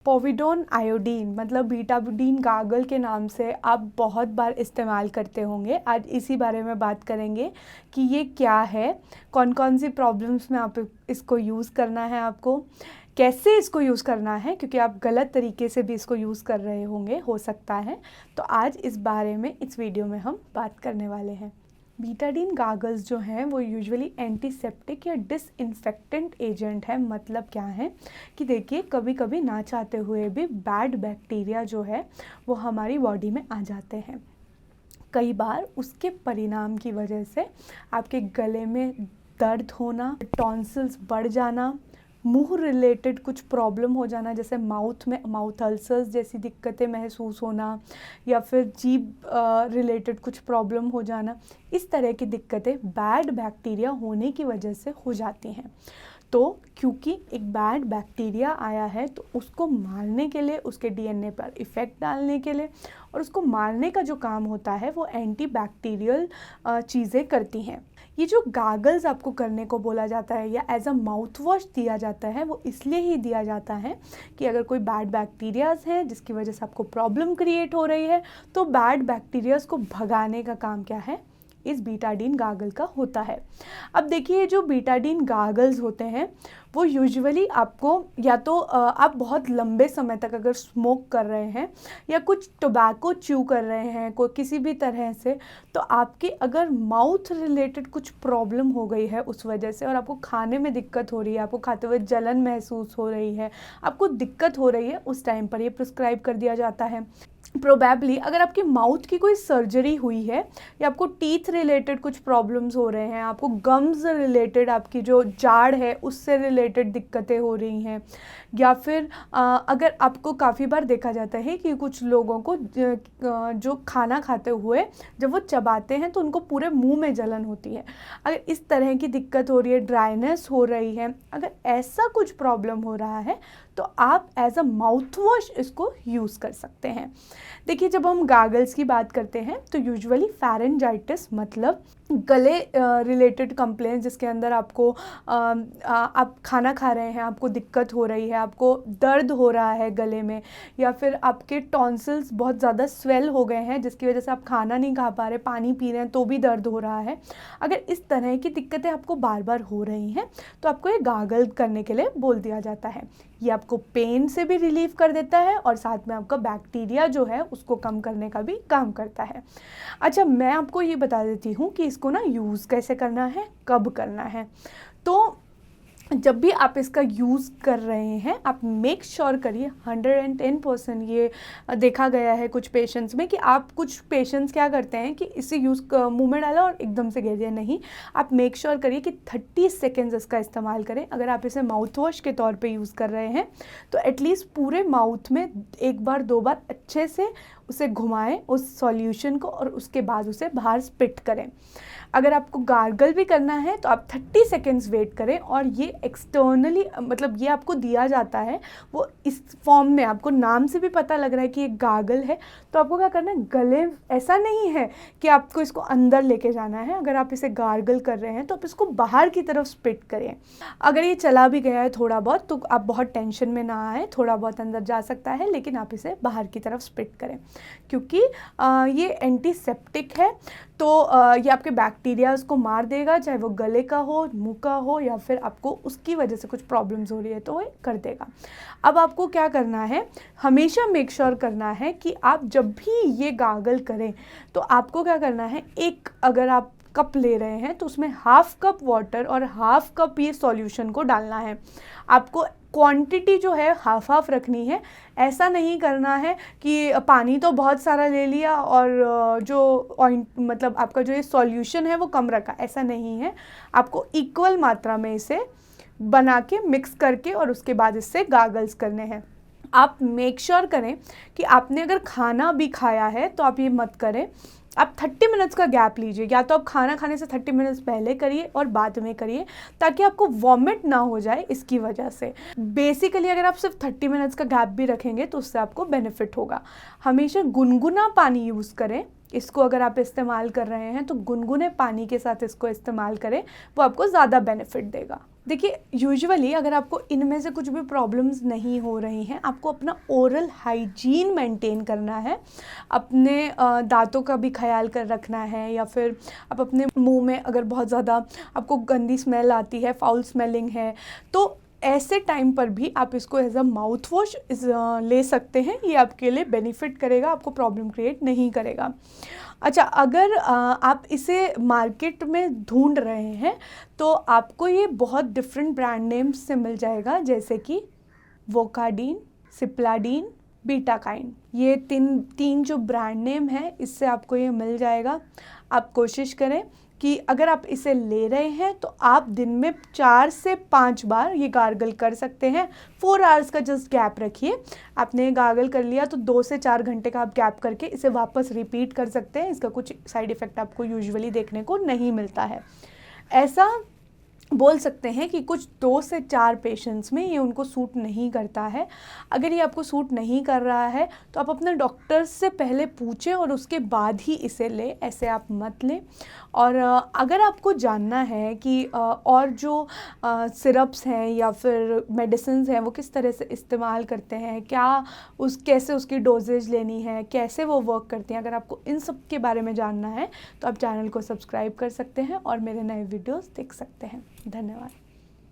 Povidone iodine मतलब Betadine गागल के नाम से आप बहुत बार इस्तेमाल करते होंगे। आज इसी बारे में बात करेंगे कि ये क्या है, कौन कौन सी प्रॉब्लम्स में आप इसको यूज़ करना है, आपको कैसे इसको यूज़ करना है, क्योंकि आप गलत तरीके से भी इसको यूज़ कर रहे होंगे, हो सकता है। तो आज इस बारे में इस वीडियो में हम बात करने वाले हैं। बीटाडीन गागल्स जो हैं वो यूजुअली एंटीसेप्टिक या डिसइंफेक्टेंट एजेंट है। मतलब क्या है कि देखिए, कभी कभी ना चाहते हुए भी बैड बैक्टीरिया जो है वो हमारी बॉडी में आ जाते हैं। कई बार उसके परिणाम की वजह से आपके गले में दर्द होना, टॉन्सिल्स बढ़ जाना, मुंह रिलेटेड कुछ प्रॉब्लम हो जाना, जैसे माउथ अल्सर्स जैसी दिक्कतें महसूस होना, या फिर जीभ रिलेटेड कुछ प्रॉब्लम हो जाना, इस तरह की दिक्कतें बैड बैक्टीरिया होने की वजह से हो जाती हैं। तो क्योंकि एक बैड बैक्टीरिया आया है तो उसको मारने के लिए, उसके डीएनए पर इफ़ेक्ट डालने के लिए, और उसको मारने का जो काम होता है वो एंटी बैक्टीरियल चीज़ें करती हैं। ये जो गागल्स आपको करने को बोला जाता है या एज अ माउथ वॉश दिया जाता है, वो इसलिए ही दिया जाता है कि अगर कोई बैड बैक्टीरियाज हैं जिसकी वजह से आपको प्रॉब्लम क्रिएट हो रही है, तो बैड बैक्टीरियाज को भगाने का काम क्या है, इस बीटाडीन गागल का होता है। अब देखिए, जो बीटाडीन गागल्स होते हैं वो यूजुअली आपको, या तो आप बहुत लंबे समय तक अगर स्मोक कर रहे हैं या कुछ टोबैको च्यू कर रहे हैं कोई किसी भी तरह से, तो आपके अगर माउथ रिलेटेड कुछ प्रॉब्लम हो गई है उस वजह से, और आपको खाने में दिक्कत हो रही है, आपको खाते हुए जलन महसूस हो रही है, आपको दिक्कत हो रही है, उस टाइम पर ये प्रिस्क्राइब कर दिया जाता है। प्रोबेबली अगर आपकी माउथ की कोई सर्जरी हुई है, या आपको टीथ रिलेटेड कुछ प्रॉब्लम्स हो रहे हैं, आपको गम्स रिलेटेड, आपकी जो जाड़ है उससे रिलेटेड दिक्कतें हो रही हैं, या फिर अगर आपको काफ़ी बार देखा जाता है कि कुछ लोगों को जो खाना खाते हुए जब वो चबाते हैं तो उनको पूरे मुंह में जलन होती है, अगर इस तरह की दिक्कत हो रही है, ड्राइनेस हो रही है, अगर ऐसा कुछ प्रॉब्लम हो रहा है तो आप एज अ माउथ वॉश इसको यूज़ कर सकते हैं। देखिए, जब हम गागल्स की बात करते हैं तो यूजुअली फेरेंजाइटिस मतलब गले रिलेटेड कंप्लेंट्स, जिसके अंदर आपको आप खाना खा रहे हैं, आपको दिक्कत हो रही है, आपको दर्द हो रहा है गले में, या फिर आपके टॉन्सिल्स बहुत ज़्यादा स्वेल हो गए हैं जिसकी वजह से आप खाना नहीं खा पा रहे, पानी पी रहे हैं तो भी दर्द हो रहा है, अगर इस तरह की दिक्कतें आपको बार बार हो रही हैं तो आपको ये गागल करने के लिए बोल दिया जाता है। ये आपको पेन से भी रिलीव कर देता है और साथ में आपका बैक्टीरिया जो है उसको कम करने का भी काम करता है। अच्छा, मैं आपको ये बता देती हूँ कि इसको ना यूज़ कैसे करना है, कब करना है। तो जब भी आप इसका यूज़ कर रहे हैं, आप मेक श्योर करिए 110%, ये देखा गया है कुछ पेशेंट्स में कि आप, कुछ पेशेंट्स क्या करते हैं कि इसे यूज़ मुंह में डाला और एकदम से गिर दिया, नहीं, आप मेक श्योर करिए कि 30 सेकेंड्स इसका इस्तेमाल करें। अगर आप इसे माउथ वॉश के तौर पे यूज़ कर रहे हैं तो एटलीस्ट पूरे माउथ में एक बार दो बार अच्छे से उसे घुमाएं उस सॉल्यूशन को, और उसके बाद उसे बाहर स्पिट करें। अगर आपको गार्गल भी करना है तो आप 30 सेकेंड्स वेट करें, और ये एक्सटर्नली, मतलब ये आपको दिया जाता है वो इस फॉर्म में, आपको नाम से भी पता लग रहा है कि ये गागल है। तो आपको क्या करना है, गले, ऐसा नहीं है कि आपको इसको अंदर लेके जाना है, अगर आप इसे गार्गल कर रहे हैं तो आप इसको बाहर की तरफ स्पिट करें। अगर ये चला भी गया है थोड़ा बहुत तो आप बहुत टेंशन में ना आए, थोड़ा बहुत अंदर जा सकता है, लेकिन आप इसे बाहर की तरफ स्पिट करें, क्योंकि ये एंटीसेप्टिक है। तो ये आपके बैक्टीरियाज को मार देगा, चाहे वो गले का हो, मुंह का हो, या फिर आपको उसकी वजह से कुछ प्रॉब्लम्स हो रही है तो वो कर देगा। अब आपको क्या करना है, हमेशा मेक श्योर करना है कि आप जब भी ये गागल करें तो आपको क्या करना है, एक, अगर आप कप ले रहे हैं तो उसमें हाफ कप वाटर और हाफ कप ये सॉल्यूशन को डालना है। आपको क्वांटिटी जो है हाफ हाफ रखनी है। ऐसा नहीं करना है कि पानी तो बहुत सारा ले लिया और जो मतलब आपका जो ये सॉल्यूशन है वो कम रखा, ऐसा नहीं है। आपको इक्वल मात्रा में इसे बना के मिक्स करके और उसके बाद इससे गागल्स करने हैं। आप मेक श्योर करें कि आपने अगर खाना भी खाया है तो आप ये मत करें, आप 30 मिनट्स का गैप लीजिए, या तो आप खाना खाने से 30 मिनट्स पहले करिए और बाद में करिए, ताकि आपको वॉमिट ना हो जाए इसकी वजह से। बेसिकली अगर आप सिर्फ 30 मिनट्स का गैप भी रखेंगे तो उससे आपको बेनिफिट होगा। हमेशा गुनगुना पानी यूज़ करें इसको, अगर आप इस्तेमाल कर रहे हैं तो गुनगुने पानी के साथ इसको इस्तेमाल करें, वो आपको ज़्यादा बेनिफिट देगा। देखिए, यूजुअली अगर आपको इनमें से कुछ भी प्रॉब्लम्स नहीं हो रही हैं, आपको अपना ओरल हाइजीन मेंटेन करना है, अपने दांतों का भी ख्याल कर रखना है, या फिर आप अपने मुंह में अगर बहुत ज़्यादा आपको गंदी स्मेल आती है, फाउल स्मेलिंग है, तो ऐसे टाइम पर भी आप इसको एज अ माउथ वॉश ले सकते हैं। ये आपके लिए बेनिफिट करेगा, आपको प्रॉब्लम क्रिएट नहीं करेगा। अच्छा, अगर आप इसे मार्केट में ढूंढ रहे हैं तो आपको ये बहुत डिफरेंट ब्रांड नेम्स से मिल जाएगा, जैसे कि वोकाडीन, सिप्लाडीन, बीटाकाइन। ये तीन जो ब्रांड नेम है, इससे आपको ये मिल जाएगा। आप कोशिश करें कि अगर आप इसे ले रहे हैं तो आप दिन में 4 से 5 बार ये गार्गल कर सकते हैं। 4 आवर्स का जस्ट गैप रखिए। आपने गार्गल कर लिया तो 2 से 4 घंटे का आप गैप करके इसे वापस रिपीट कर सकते हैं। इसका कुछ साइड इफ़ेक्ट आपको यूजुअली देखने को नहीं मिलता है। ऐसा बोल सकते हैं कि कुछ 2 से 4 पेशेंट्स में ये उनको सूट नहीं करता है। अगर ये आपको सूट नहीं कर रहा है तो आप अपने डॉक्टर से पहले पूछें और उसके बाद ही इसे लें, ऐसे आप मत लें। और अगर आपको जानना है कि और जो सिरप्स हैं या फिर मेडिसिन्स हैं वो किस तरह से इस्तेमाल करते हैं, कैसे उसकी डोजेज लेनी है, कैसे वो वर्क करती हैं, अगर आपको इन सब के बारे में जानना है तो आप चैनल को सब्सक्राइब कर सकते हैं और मेरे नए वीडियोस देख सकते हैं। धन्यवाद।